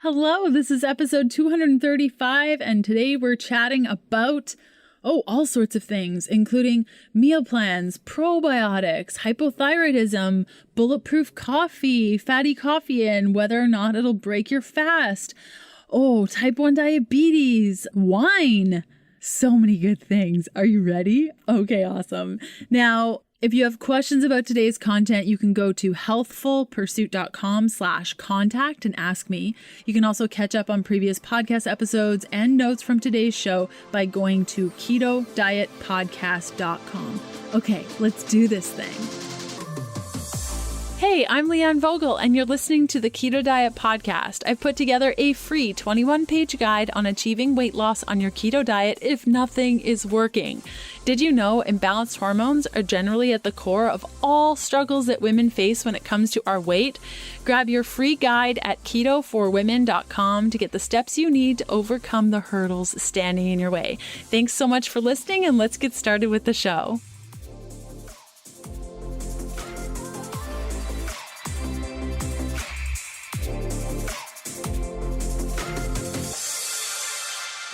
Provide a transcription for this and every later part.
Hello, this is episode 235, and today we're chatting about, all sorts of things, including meal plans, probiotics, hypothyroidism, bulletproof coffee, fatty coffee, and whether or not it'll break your fast. Type 1 diabetes, wine. So many good things. Are you ready? Okay, awesome. Now, if you have questions about today's content, you can go to healthfulpursuit.com/contact and ask me. You can also catch up on previous podcast episodes and notes from today's show by going to ketodietpodcast.com. Okay, let's do this thing. Hey, I'm Leanne Vogel, and you're listening to the Keto Diet Podcast. I've put together a free 21-page guide on achieving weight loss on your keto diet if nothing is working. Did you know imbalanced hormones are generally at the core of all struggles that women face when it comes to our weight? Grab your free guide at ketoforwomen.com to get the steps you need to overcome the hurdles standing in your way. Thanks so much for listening, and let's get started with the show.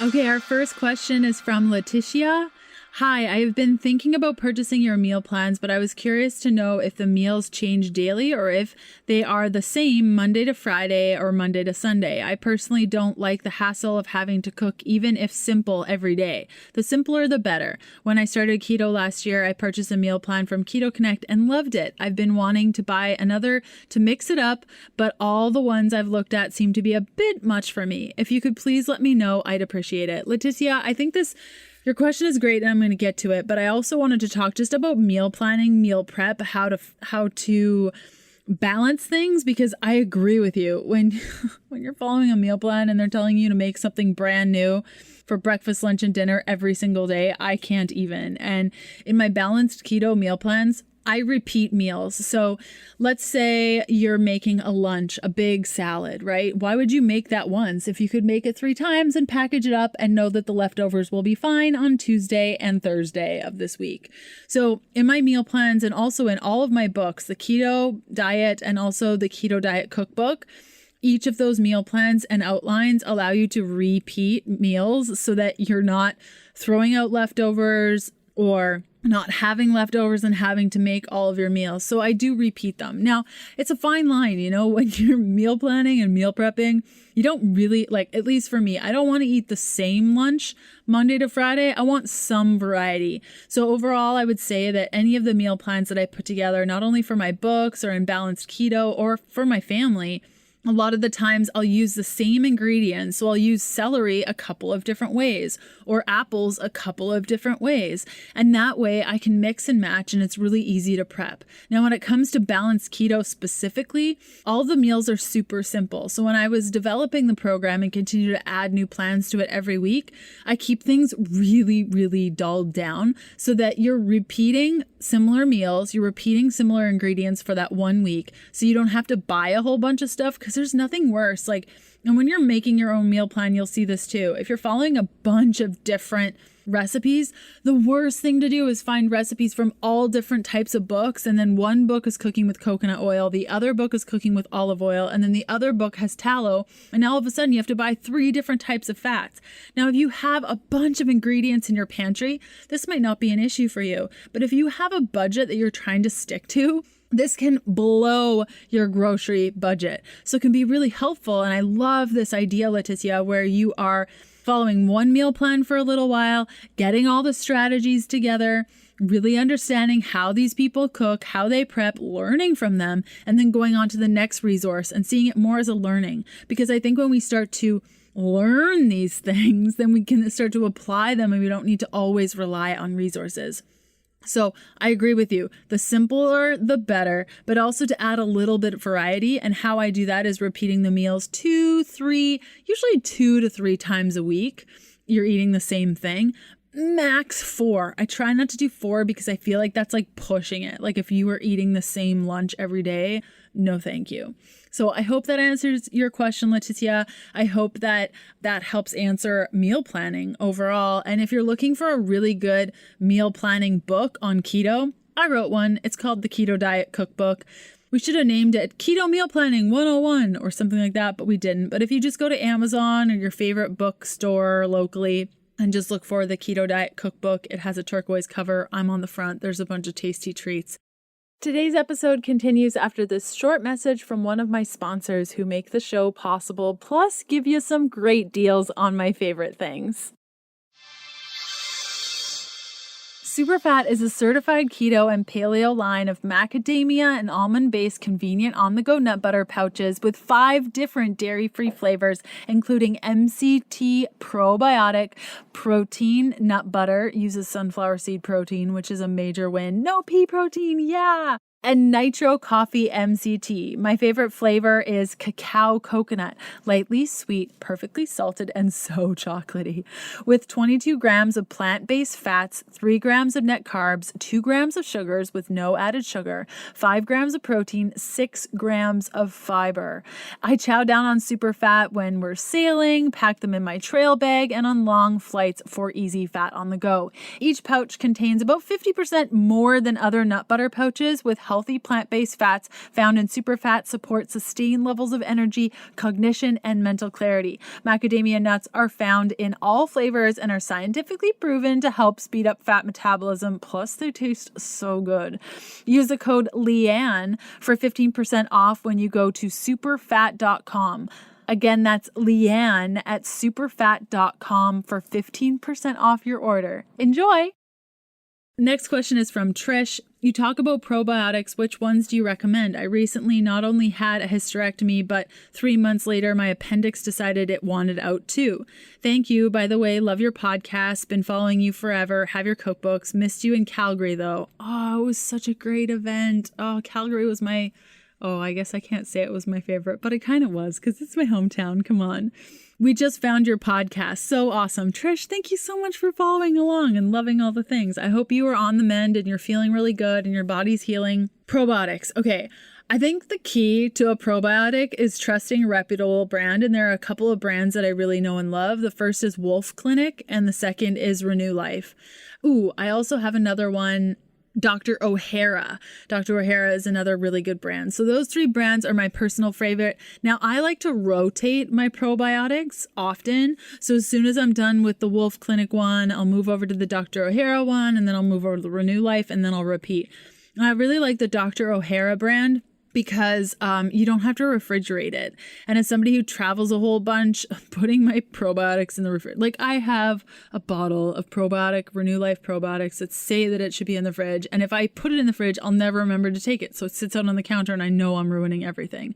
Okay, our first question is from Letitia. Hi, I have been thinking about purchasing your meal plans, but I was curious to know if the meals change daily or if they are the same Monday to Friday or Monday to Sunday. I personally don't like the hassle of having to cook, even if simple, every day. The simpler, the better. When I started keto last year, I purchased a meal plan from Keto Connect and loved it. I've been wanting to buy another to mix it up, but all the ones I've looked at seem to be a bit much for me. If you could please let me know, I'd appreciate it. Letitia, I think your question is great, and I'm going to get to it, but I also wanted to talk just about meal planning, meal prep, how to balance things, because I agree with you. When you're following a meal plan and they're telling you to make something brand new for breakfast, lunch, and dinner every single day, I can't even. And in my balanced keto meal plans, I repeat meals. So let's say you're making a lunch, a big salad, right? Why would you make that once if you could make it 3 times and package it up and know that the leftovers will be fine on Tuesday and Thursday of this week? So in my meal plans and also in all of my books, the Keto Diet and also the Keto Diet Cookbook, each of those meal plans and outlines allow you to repeat meals so that you're not throwing out leftovers or not having leftovers and having to make all of your meals. So I do repeat them. Now, it's a fine line, when you're meal planning and meal prepping, you don't really, at least for me, I don't want to eat the same lunch Monday to Friday. I want some variety. So overall, I would say that any of the meal plans that I put together, not only for my books or in balanced keto or for my family, a lot of the times I'll use the same ingredients. So I'll use celery a couple of different ways or apples a couple of different ways. And that way I can mix and match, and it's really easy to prep. Now, when it comes to balanced keto specifically, all the meals are super simple. So when I was developing the program and continue to add new plans to it every week, I keep things really, really dulled down so that you're repeating similar meals, you're repeating similar ingredients for that 1 week. So you don't have to buy a whole bunch of stuff, because there's nothing worse. And when you're making your own meal plan, you'll see this too. If you're following a bunch of different recipes, the worst thing to do is find recipes from all different types of books. And then one book is cooking with coconut oil, the other book is cooking with olive oil, and then the other book has tallow. And now all of a sudden you have to buy 3 different types of fats. Now, if you have a bunch of ingredients in your pantry, this might not be an issue for you. But if you have a budget that you're trying to stick to, this can blow your grocery budget. So it can be really helpful. And I love this idea, Letitia, where you are following one meal plan for a little while, getting all the strategies together, really understanding how these people cook, how they prep, learning from them, and then going on to the next resource and seeing it more as a learning. Because I think when we start to learn these things, then we can start to apply them, and we don't need to always rely on resources. So I agree with you. The simpler, the better, but also to add a little bit of variety. And how I do that is repeating the meals 2 to 3 times a week. You're eating the same thing. Max 4. I try not to do 4 because I feel like that's pushing it. If you were eating the same lunch every day, no thank you. So I hope that answers your question, Letitia. I hope that helps answer meal planning overall. And if you're looking for a really good meal planning book on keto, I wrote one. It's called the Keto Diet Cookbook. We should have named it Keto Meal Planning 101 or something like that, but we didn't. But if you just go to Amazon or your favorite bookstore locally and just look for the Keto Diet Cookbook, it has a turquoise cover. I'm on the front. There's a bunch of tasty treats. Today's episode continues after this short message from one of my sponsors who make the show possible, plus give you some great deals on my favorite things. Superfat is a certified keto and paleo line of macadamia and almond-based convenient on-the-go nut butter pouches with 5 different dairy-free flavors, including MCT Probiotic, protein nut butter, uses sunflower seed protein, which is a major win. No pea protein, yeah! And Nitro Coffee MCT. My favorite flavor is cacao coconut, lightly sweet, perfectly salted, and so chocolatey. With 22 grams of plant-based fats, 3 grams of net carbs, 2 grams of sugars with no added sugar, 5 grams of protein, 6 grams of fiber. I chow down on Superfat when we're sailing, pack them in my trail bag, and on long flights for easy fat on the go. Each pouch contains about 50% more than other nut butter pouches, with healthy plant-based fats found in Superfat support sustained levels of energy, cognition, and mental clarity. Macadamia nuts are found in all flavors and are scientifically proven to help speed up fat metabolism, plus they taste so good. Use the code Leanne for 15% off when you go to superfat.com. Again, that's Leanne at superfat.com for 15% off your order. Enjoy! Next question is from Trish. You talk about probiotics. Which ones do you recommend? I recently not only had a hysterectomy, but 3 months later, my appendix decided it wanted out too. Thank you. By the way, love your podcast. Been following you forever. Have your cookbooks. Missed you in Calgary though. Oh, it was such a great event. Oh, Calgary was I guess I can't say it was my favorite, but it kind of was because it's my hometown. Come on. We just found your podcast. So awesome. Trish, thank you so much for following along and loving all the things. I hope you are on the mend and you're feeling really good and your body's healing. Probiotics. Okay. I think the key to a probiotic is trusting a reputable brand. And there are a couple of brands that I really know and love. The first is Wolf Clinic and the second is Renew Life. Ooh, I also have another one. Dr. O'Hara. Dr. O'Hara is another really good brand. So those 3 brands are my personal favorite. Now, I like to rotate my probiotics often. So as soon as I'm done with the Wolf Clinic one, I'll move over to the Dr. O'Hara one, and then I'll move over to the Renew Life, and then I'll repeat. And I really like the Dr. O'Hara brand because you don't have to refrigerate it. And as somebody who travels a whole bunch, putting my probiotics in the refrigerator, like I have a bottle of probiotic, Renew Life probiotics that say that it should be in the fridge. And if I put it in the fridge, I'll never remember to take it. So it sits out on the counter and I know I'm ruining everything.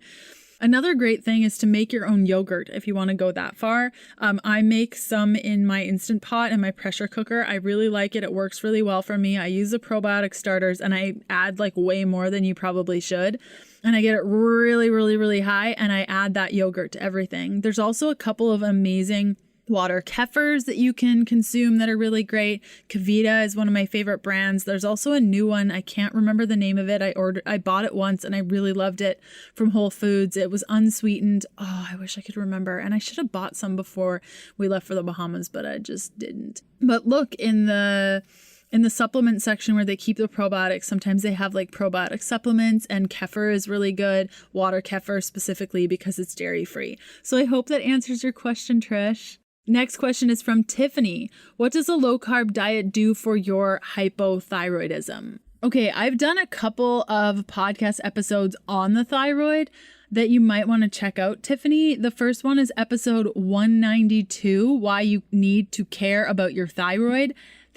Another great thing is to make your own yogurt if you want to go that far. I make some in my Instant Pot and my pressure cooker. I really like it. It works really well for me. I use the probiotic starters and I add like way more than you probably should. And I get it really, really, really high. And I add that yogurt to everything. There's also a couple of amazing water kefirs that you can consume that are really great. Kavita is one of my favorite brands. There's also a new one. I can't remember the name of it. I bought it once and I really loved it from Whole Foods. It was unsweetened. Oh, I wish I could remember. And I should have bought some before we left for the Bahamas, but I just didn't. But look in the supplement section where they keep the probiotics, sometimes they have like probiotic supplements, and kefir is really good. Water kefir specifically because it's dairy free. So I hope that answers your question, Trish. Next question is from Tiffany. What does a low-carb diet do for your hypothyroidism? Okay, I've done a couple of podcast episodes on the thyroid that you might want to check out, Tiffany. The first one is episode 192, Why You Need to Care About Your Thyroid.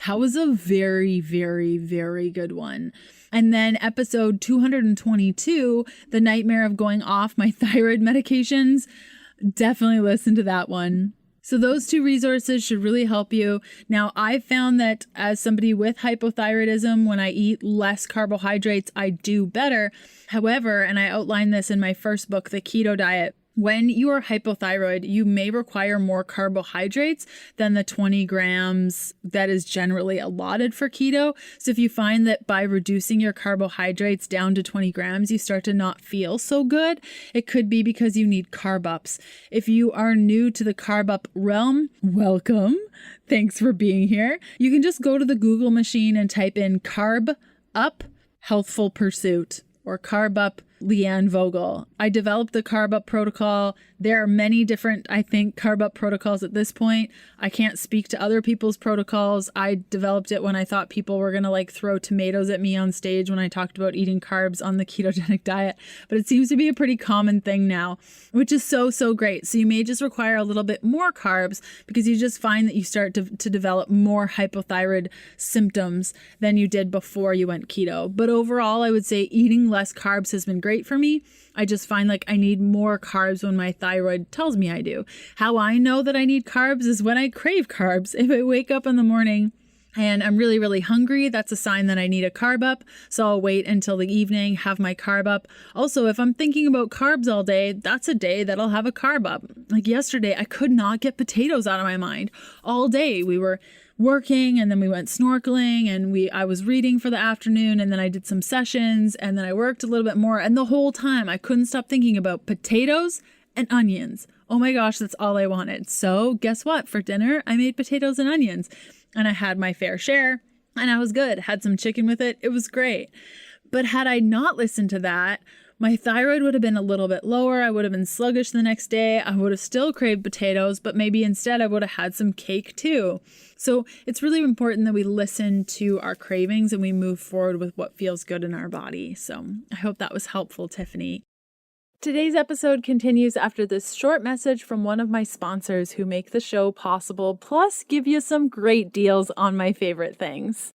That was a very, very, very good one. And then episode 222, The Nightmare of Going Off My Thyroid Medications. Definitely listen to that one. So those 2 resources should really help you. Now, I've found that as somebody with hypothyroidism, when I eat less carbohydrates, I do better. However, and I outlined this in my first book, The Keto Diet, when you are hypothyroid, you may require more carbohydrates than the 20 grams that is generally allotted for keto. So if you find that by reducing your carbohydrates down to 20 grams, you start to not feel so good, it could be because you need carb ups. If you are new to the carb up realm, welcome. Thanks for being here. You can just go to the Google machine and type in carb up Healthful Pursuit or carb up Leanne Vogel. I developed the Carb Up protocol. There are many different, I think, Carb Up protocols at this point. I can't speak to other people's protocols. I developed it when I thought people were going to like throw tomatoes at me on stage when I talked about eating carbs on the ketogenic diet. But it seems to be a pretty common thing now, which is so, so great. So you may just require a little bit more carbs because you just find that you start to develop more hypothyroid symptoms than you did before you went keto. But overall, I would say eating less carbs has been great for me. I just find like I need more carbs when my thyroid tells me I do. How I know that I need carbs is when I crave carbs. If I wake up in the morning and I'm really, really hungry, that's a sign that I need a carb up. So I'll wait until the evening, have my carb up. Also, if I'm thinking about carbs all day, that's a day that I'll have a carb up. Like yesterday, I could not get potatoes out of my mind all day. We were working and then we went snorkeling and I was reading for the afternoon and then I did some sessions and then I worked a little bit more. And the whole time I couldn't stop thinking about potatoes and onions. Oh my gosh, that's all I wanted. So guess what? For dinner, I made potatoes and onions and I had my fair share and I was good. Had some chicken with it. It was great. But had I not listened to that, my thyroid would have been a little bit lower. I would have been sluggish the next day. I would have still craved potatoes, but maybe instead I would have had some cake too. So it's really important that we listen to our cravings and we move forward with what feels good in our body. So I hope that was helpful, Tiffany. Today's episode continues after this short message from one of my sponsors who make the show possible, plus give you some great deals on my favorite things.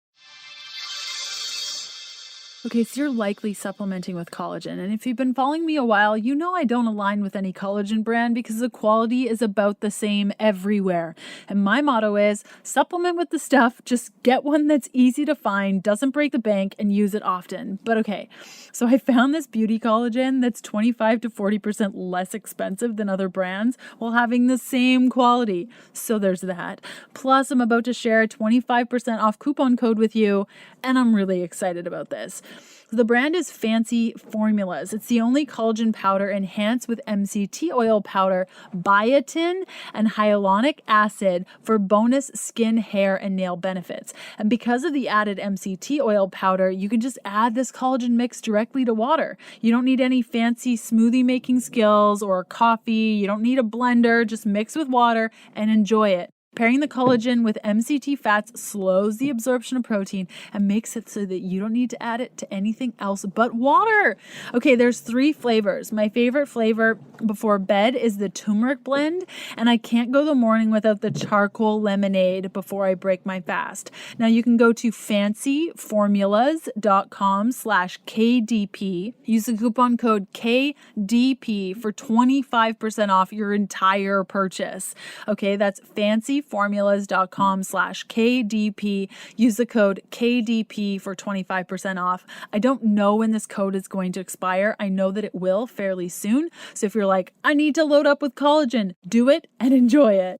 Okay, so you're likely supplementing with collagen. And if you've been following me a while, you know I don't align with any collagen brand because the quality is about the same everywhere. And my motto is supplement with the stuff, just get one that's easy to find, doesn't break the bank, and use it often. But okay, so I found this beauty collagen that's 25 to 40% less expensive than other brands while having the same quality. So there's that. Plus, I'm about to share a 25% off coupon code with you, and I'm really excited about this. The brand is Fancy Formulas. It's the only collagen powder enhanced with MCT oil powder, biotin, and hyaluronic acid for bonus skin, hair, and nail benefits. And because of the added MCT oil powder, you can just add this collagen mix directly to water. You don't need any fancy smoothie making skills or coffee. You don't need a blender. Just mix with water and enjoy it. Pairing the collagen with MCT fats slows the absorption of protein and makes it so that you don't need to add it to anything else but water. Okay, there's 3 flavors. My favorite flavor before bed is the turmeric blend, and I can't go the morning without the charcoal lemonade before I break my fast. Now you can go to fancyformulas.com/KDP. Use the coupon code KDP for 25% off your entire purchase. Okay, that's fancyformulas.com/KDP. Use the code KDP for 25% off. I don't know when this code is going to expire. I know that it will fairly soon. So if you're like, I need to load up with collagen, do it and enjoy it.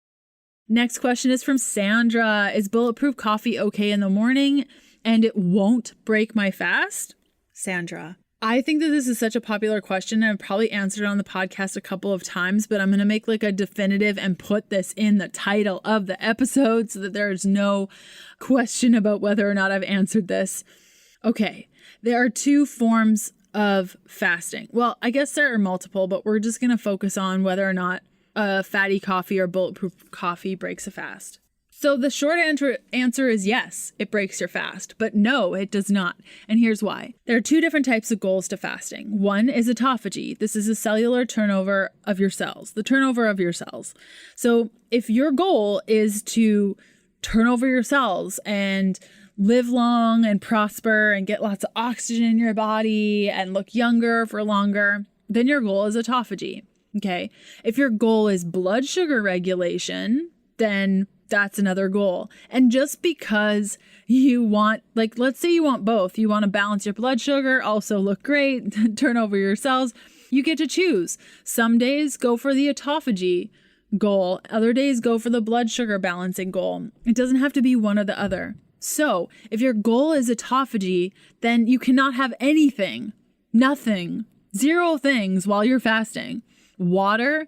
Next question is from Sandra. Is Bulletproof coffee okay in the morning and it won't break my fast? Sandra. I think that this is such a popular question. I've probably answered it on the podcast a couple of times, but I'm going to make like a definitive and put this in the title of the episode so that there's no question about whether or not I've answered this. Okay, there are 2 forms of fasting. Well, I guess there are multiple, but we're just going to focus on whether or not a fatty coffee or bulletproof coffee breaks a fast. So the short answer is yes, it breaks your fast, but no, it does not. And here's why. There are 2 different types of goals to fasting. One is autophagy. This is a cellular turnover of your cells, the turnover of your cells. So if your goal is to turn over your cells and live long and prosper and get lots of oxygen in your body and look younger for longer, then your goal is autophagy. Okay. If your goal is blood sugar regulation, then that's another goal. And just because you want, like, let's say you want both, you want to balance your blood sugar, also look great, turn over your cells, you get to choose. Some days go for the autophagy goal. Other days go for the blood sugar balancing goal. It doesn't have to be one or the other. So if your goal is autophagy, then you cannot have anything, nothing, 0 things while you're fasting. Water,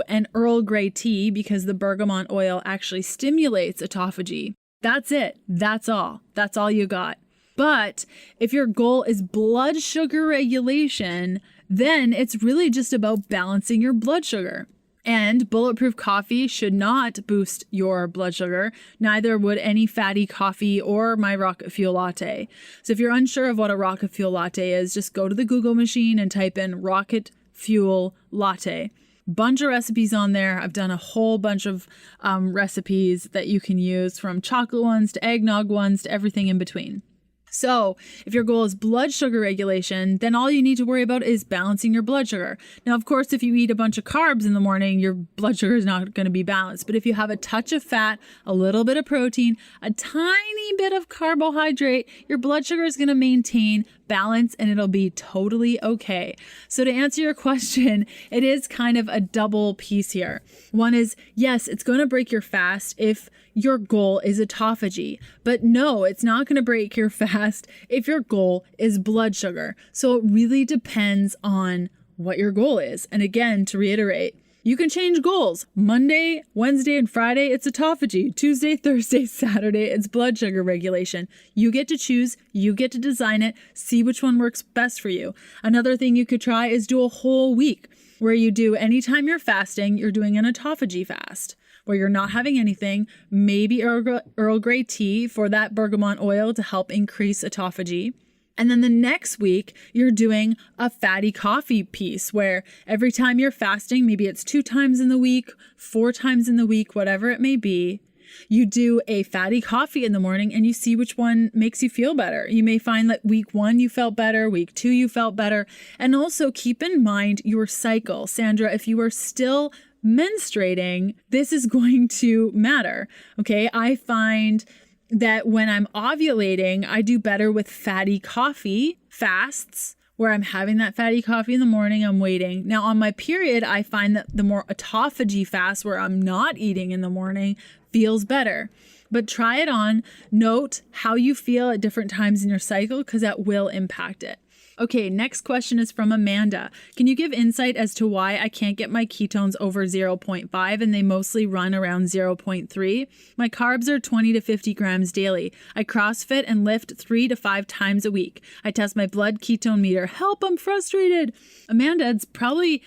and Earl Grey tea, because the bergamot oil actually stimulates autophagy. That's it. That's all. That's all you got. But if your goal is blood sugar regulation, then it's really just about balancing your blood sugar. And Bulletproof coffee should not boost your blood sugar. Neither would any fatty coffee or my rocket fuel latte. So if you're unsure of what a rocket fuel latte is, just go to the Google machine and type in rocket fuel latte. Bunch of recipes on there. I've done a whole bunch of recipes that you can use, from chocolate ones to eggnog ones to everything in between. So if your goal is blood sugar regulation, then all you need to worry about is balancing your blood sugar. Now, of course, if you eat a bunch of carbs in the morning, your blood sugar is not going to be balanced. But if you have a touch of fat, a little bit of protein, a tiny bit of carbohydrate, your blood sugar is going to maintain balance and it'll be totally okay. So to answer your question, it is kind of a double piece here. One is, yes, it's going to break your fast if your goal is autophagy, but no, it's not going to break your fast if your goal is blood sugar. So it really depends on what your goal is. And again, to reiterate, you can change goals. Monday, Wednesday, and Friday, it's autophagy. Tuesday, Thursday, Saturday, it's blood sugar regulation. You get to choose, you get to design it, see which one works best for you. Another thing you could try is do a whole week where you do, anytime you're fasting, you're doing an autophagy fast, where you're not having anything, maybe Earl Grey tea for that bergamot oil to help increase autophagy. And then the next week, you're doing a fatty coffee piece where every time you're fasting, maybe it's 2 times in the week, 4 times in the week, whatever it may be, you do a fatty coffee in the morning and you see which one makes you feel better. You may find that week 1 you felt better, week 2 you felt better. And also keep in mind your cycle. Sandra, if you are still menstruating, this is going to matter. Okay, I find that when I'm ovulating, I do better with fatty coffee fasts, where I'm having that fatty coffee in the morning, I'm waiting. Now on my period, I find that the more autophagy fast, where I'm not eating in the morning, feels better. But try it on. Note how you feel at different times in your cycle, because that will impact it. Okay, next question is from Amanda. Can you give insight as to why I can't get my ketones over 0.5 and they mostly run around 0.3? My carbs are 20 to 50 grams daily. I CrossFit and lift 3 to 5 times a week. I test my blood ketone meter. Help, I'm frustrated. Amanda, it's probably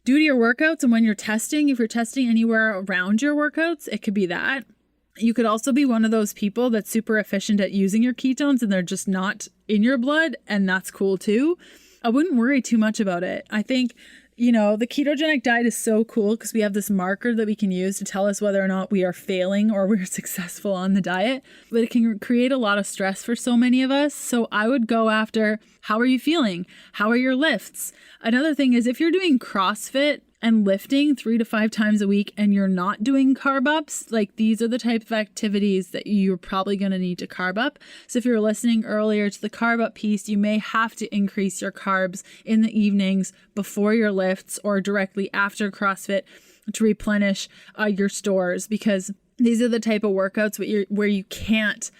due to your workouts and when you're testing. If you're testing anywhere around your workouts, it could be that. You could also be one of those people that's super efficient at using your ketones and they're just not in your blood, and that's cool too. I wouldn't worry too much about it. I think, the ketogenic diet is so cool because we have this marker that we can use to tell us whether or not we are failing or we're successful on the diet, but it can create a lot of stress for so many of us. So I would go after, how are you feeling? How are your lifts? Another thing is, if you're doing CrossFit and lifting 3 to 5 times a week and you're not doing carb ups, like these are the type of activities that you're probably going to need to carb up. So if you're listening earlier to the carb up piece, you may have to increase your carbs in the evenings before your lifts or directly after CrossFit to replenish your stores, because these are the type of workouts where you can't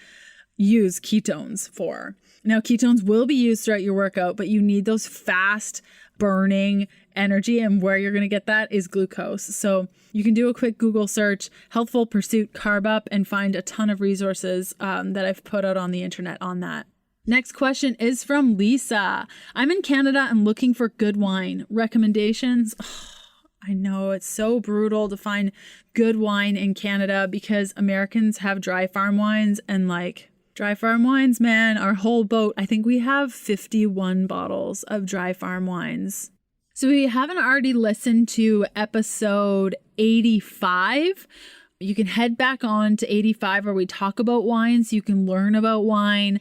use ketones for. Now, ketones will be used throughout your workout, but you need those fast burning energy, and where you're going to get that is glucose. So you can do a quick Google search, Healthful Pursuit Carb Up, and find a ton of resources that I've put out on the internet on that. Next question is from Lisa. I'm in Canada and looking for good wine. Recommendations? I know it's so brutal to find good wine in Canada because Americans have dry farm wines, and dry farm wines, man, our whole boat. I think we have 51 bottles of dry farm wines. So if you haven't already listened to episode 85, you can head back on to 85 where we talk about wines. You can learn about wine,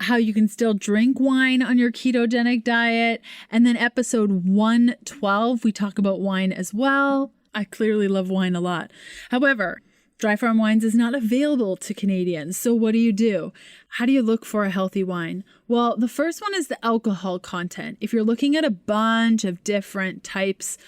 how you can still drink wine on your ketogenic diet. And then episode 112, we talk about wine as well. I clearly love wine a lot. However, dry farm wines is not available to Canadians. So what do? How do you look for a healthy wine? Well, the first one is the alcohol content. If you're looking at a bunch of different types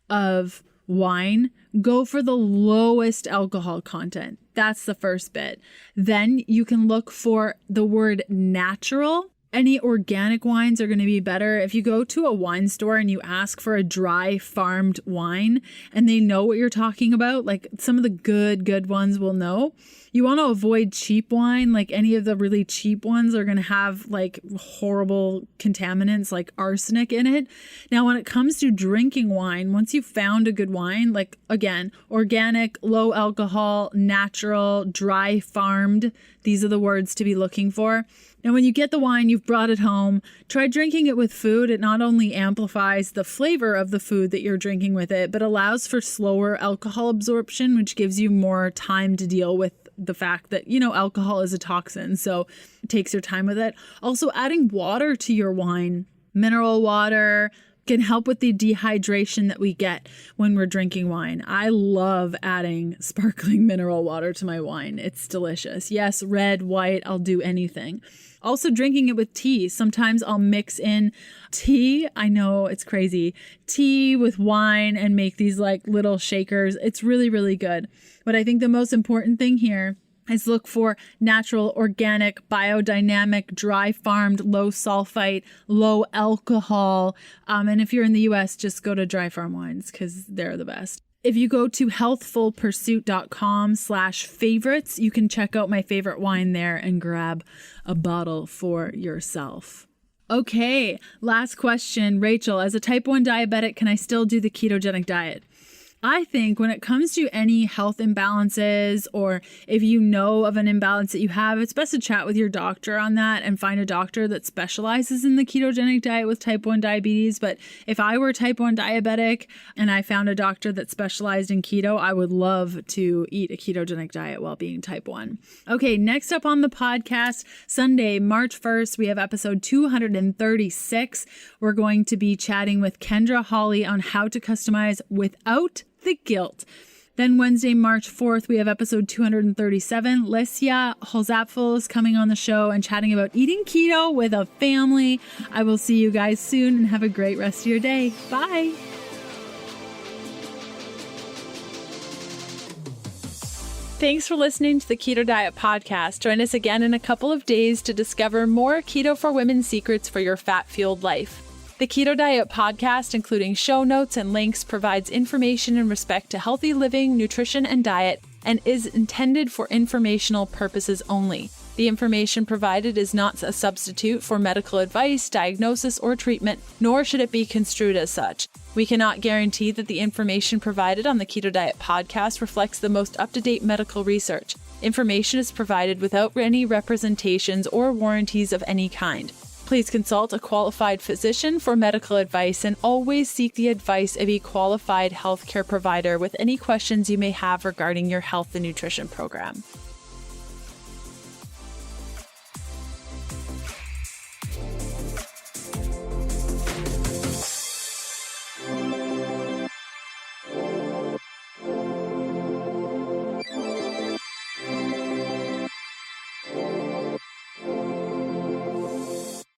of wine, go for the lowest alcohol content. That's the first bit. Then you can look for the word natural Any organic wines are going to be better. If you go to a wine store and you ask for a dry farmed wine and they know what you're talking about, like some of the good ones will know. You want to avoid cheap wine. Like any of the really cheap ones are going to have like horrible contaminants like arsenic in it. Now, when it comes to drinking wine, once you've found a good wine, like again, organic, low alcohol, natural, dry farmed, these are the words to be looking for. Now, when you get the wine, you've brought it home, try drinking it with food. It not only amplifies the flavor of the food that you're drinking with it, but allows for slower alcohol absorption, which gives you more time to deal with the fact that, alcohol is a toxin. So it takes your time with it. Also, adding water to your wine, mineral water, can help with the dehydration that we get when we're drinking wine. I love adding sparkling mineral water to my wine. It's delicious. Yes, red, white, I'll do anything. Also drinking it with tea. Sometimes I'll mix in tea. I know it's crazy. Tea with wine and make these like little shakers. It's really, really good. But I think the most important thing here is look for natural, organic, biodynamic, dry farmed, low sulfite, low alcohol. And if you're in the US, just go to dry farm wines because they're the best. If you go to healthfulpursuit.com/favorites, you can check out my favorite wine there and grab a bottle for yourself. Okay, last question. Rachel, as a type 1 diabetic, can I still do the ketogenic diet? I think when it comes to any health imbalances, or if you know of an imbalance that you have, it's best to chat with your doctor on that and find a doctor that specializes in the ketogenic diet with type 1 diabetes. But if I were type 1 diabetic and I found a doctor that specialized in keto, I would love to eat a ketogenic diet while being type 1. Okay, next up on the podcast, Sunday, March 1st, we have episode 236. We're going to be chatting with Kendra Hawley on how to customize without the guilt. Then Wednesday, March 4th, we have episode 237. Lesia Holzapfel is coming on the show and chatting about eating keto with a family. I will see you guys soon and have a great rest of your day. Bye. Thanks for listening to the Keto Diet Podcast. Join us again in a couple of days to discover more Keto for Women secrets for your fat-fueled life. The Keto Diet Podcast, including show notes and links, provides information in respect to healthy living, nutrition, and diet, and is intended for informational purposes only. The information provided is not a substitute for medical advice, diagnosis, or treatment, nor should it be construed as such. We cannot guarantee that the information provided on the Keto Diet Podcast reflects the most up-to-date medical research. Information is provided without any representations or warranties of any kind. Please consult a qualified physician for medical advice and always seek the advice of a qualified healthcare provider with any questions you may have regarding your health and nutrition program.